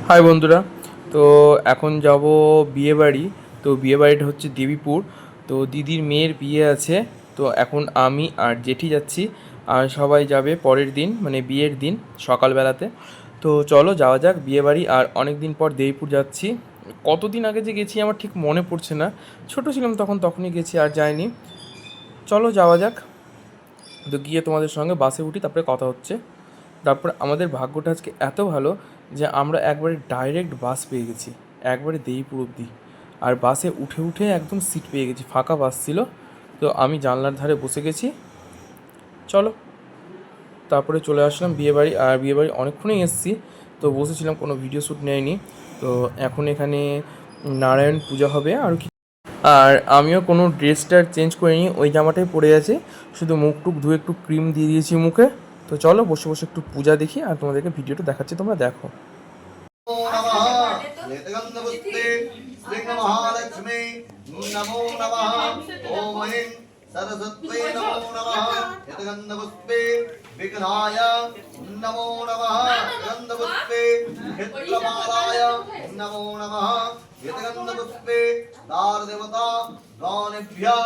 High বন্ধুরা। তো এখন যাব বিয়ে বাড়ি। তো বিয়ে বাড়িটা হচ্ছে দেবীপুর। তো দিদির মেয়ের বিয়ে আছে। তো এখন আমি আর জেঠি যাচ্ছি, আর সবাই যাবে পরের দিন, মানে বিয়ের দিন সকালবেলাতে। তো চলো যাওয়া যাক বিয়ে বাড়ি। আর অনেক দিন পর দেবীপুর যাচ্ছি। কতদিন আগে যে গেছি আমার ঠিক মনে পড়ছে না, ছোটো ছিলাম তখনই গেছি, আর যাইনি। চলো যাওয়া যাক। তো গিয়ে তোমাদের সঙ্গে বাসে উঠি, তারপরে কথা হচ্ছে। তারপর আমাদের ভাগ্যটা আজকে এত ভালো যে আমরা একবারে ডাইরেক্ট বাস পেয়ে গেছি, একবারে দেইপুর অবধি। আর বাসে উঠে উঠে একদম সিট পেয়ে গেছি, ফাঁকা বাস ছিল। তো আমি জানলার ধারে বসে গেছি। চলো, তারপরে চলে আসলাম বিয়েবাড়ি। আর বিয়েবাড়ি অনেকক্ষণই এসেছি, তো বসেছিলাম, কোনো ভিডিও শ্যুট নেয়নি। তো এখন এখানে নারায়ণ পূজা হবে আর কি। আর আমিও কোনো ড্রেসটা চেঞ্জ করিনি, ওই জামাটাই পরে আছে, শুধু মুখ টুক ধুয়ে একটু ক্রিম দিয়ে দিয়েছি মুখে। তো চলো বসে বসে একটু পূজা দেখি, আর তোমাদেরকে ভিডিওটা দেখাচ্ছি, তোমরা দেখো। सरस्वत्यै नमो नमः यतगन्धपुष्पे विघ्नाय नमो नमः गन्धपुष्पे क्षेत्रमालाय नमो नमः यतगन्धपुष्पे दारदेवता गणेभ्यः।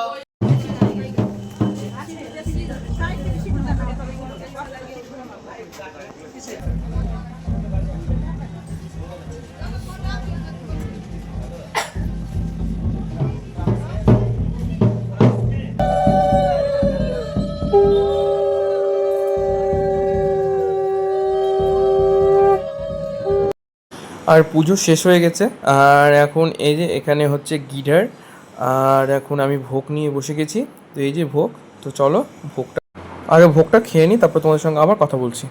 আর পুজো শেষ হয়ে গেছে। আর এখন এই যে এখানে হচ্ছে গিটার, আর এখন আমি ভোগ নিয়ে বসে গেছি। তো এই যে ভোগ। তো চলো ভোগটা খেয়ে নিই, তারপর তোমাদের সঙ্গে আবার কথা বলছি।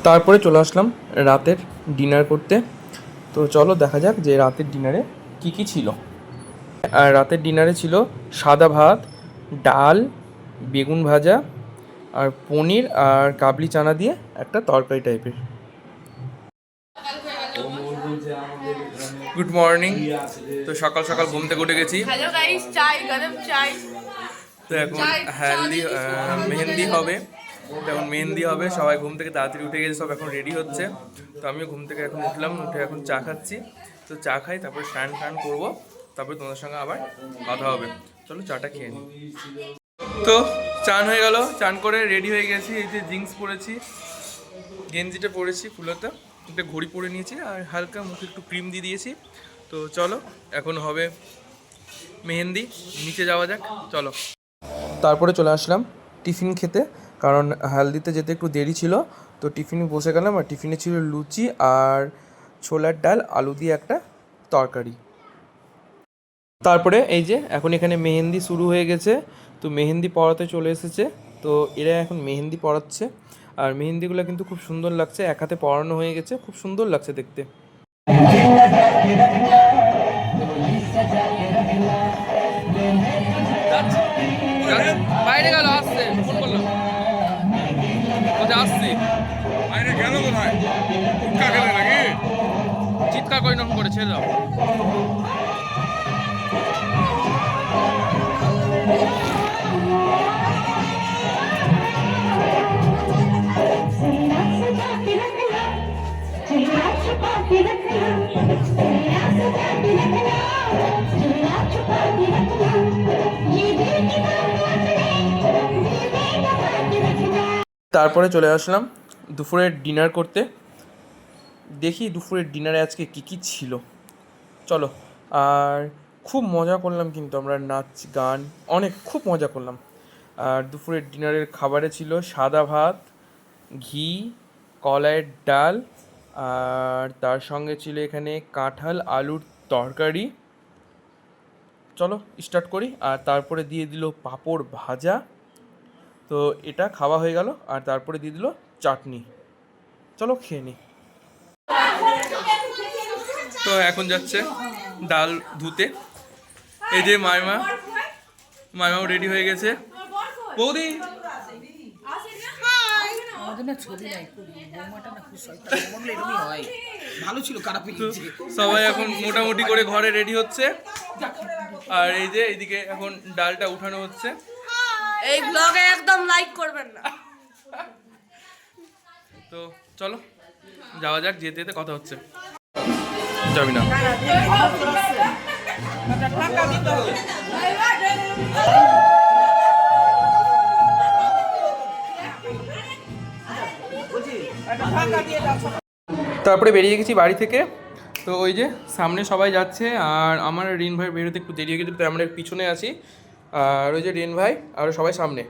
তারপরে চলে আসলাম রাতের ডিনার করতে। তো চলো দেখা যাক যে রাতের ডিনারে কী কী ছিল। আর রাতের ডিনারে ছিল সাদা ভাত, ডাল, বেগুন ভাজা, আর পনির, আর কাবলি চানা দিয়ে একটা তরকারি টাইপের। Good morning. তো সকাল সকাল ঘুম থেকে উঠে গেছি। হ্যালো গাইস, চাই গরম চাই। তো এখন মেহেন্দি হবে। তো এখন মেহেন্দি হবে, সবাই ঘুম থেকে তাড়াতাড়ি উঠে গেছে, সব এখন রেডি হচ্ছে। তো আমিও ঘুম থেকে এখন উঠলাম, উঠে এখন চা খাচ্ছি। তো চা খাই, তারপরে স্নান করবো, তারপরে তোমাদের সঙ্গে আবার কথা হবে। চলো চাটা খেয়ে নিই। তো চান হয়ে গেল, চান করে রেডি হয়ে গেছি। এই যে জিন্স পরেছি, গেঞ্জিটা পরেছি ফুলোতে, একটা ঘড়ি পরে নিয়েছি, আর হালকা মুখে একটু ক্রিম দিয়ে দিয়েছি। তো চলো এখন হবে মেহেন্দি, নিচে যাওয়া যাক, চলো। তারপরে চলে আসলাম টিফিন খেতে, কারণ হালদিতে যেতে একটু দেরি ছিল। তো টিফিনে বসে গেলাম, আর টিফিনে ছিল লুচি আর ছোলার ডাল আলু দিয়ে একটা তরকারি। তারপরে এই যে এখন এখানে মেহেন্দি শুরু হয়ে গেছে। তো মেহেন্দি পড়াতে চলে এসেছে। তো এরা এখন মেহেন্দি পড়াচ্ছে, আর মেহেন্দিগুলো কিন্তু খুব সুন্দর লাগছে, এক হাতে পড়ানো হয়ে গেছে, খুব সুন্দর লাগছে দেখতে। বাইরে গেল, আসছে, ফোন করলাম, আসছি। বাইরে গেল কোথায়? নাকি চিৎকার করে নখন করে ছেড়ে দাও। তারপরে চলে আসলাম দুপুরের ডিনার করতে। দেখি দুপুরের ডিনারে আজকে কী কী ছিল, চলো। আর খুব মজা করলাম, কিন্তু আমরা নাচ গান খুব মজা করলাম। আর দুপুরের ডিনারের খাবারে ছিল সাদা ভাত, ঘি, কলাইয়ের ডাল, আর তার সঙ্গে ছিল এখানে কাঁঠাল আলুর তরকারি। চলো স্টার্ট করি। আর তারপরে দিয়ে দিল পাঁপড় ভাজা। তো এটা খাওয়া হয়ে গেল, আর তারপরে দিয়ে দিল চাটনি। চলো খেয়ে নিই। তো এখন যাচ্ছে ডাল ধুতে। এই যে মাইমাও রেডি হয়ে গেছে। বৌদি না ছবি নাই বৌমাটা না খুব শয়তান বৌমাগুলো এরকমই হয় ভালো ছিল খারাপ হয়েছে সবাই এখন মোটামুটি করে ঘরে রেডি হচ্ছে আর এই যে এইদিকে এখন ডালটা উঠানো হচ্ছে। এই ব্লগে একদম লাইক করবেন না। তো চলো যাওয়া যাক, যেতে যেতে কথা হচ্ছে। যাবি না? তারপরে বেরিয়ে গেছি বাড়ি থেকে। তো ওই যে সামনে সবাই যাচ্ছে আর আমার রিন ভাই বেরোতে একটু দেরি হয়ে গেছে, তো আমরা পিছনে আছি। আর ওই যে রিন ভাই আর সবাই সামনে।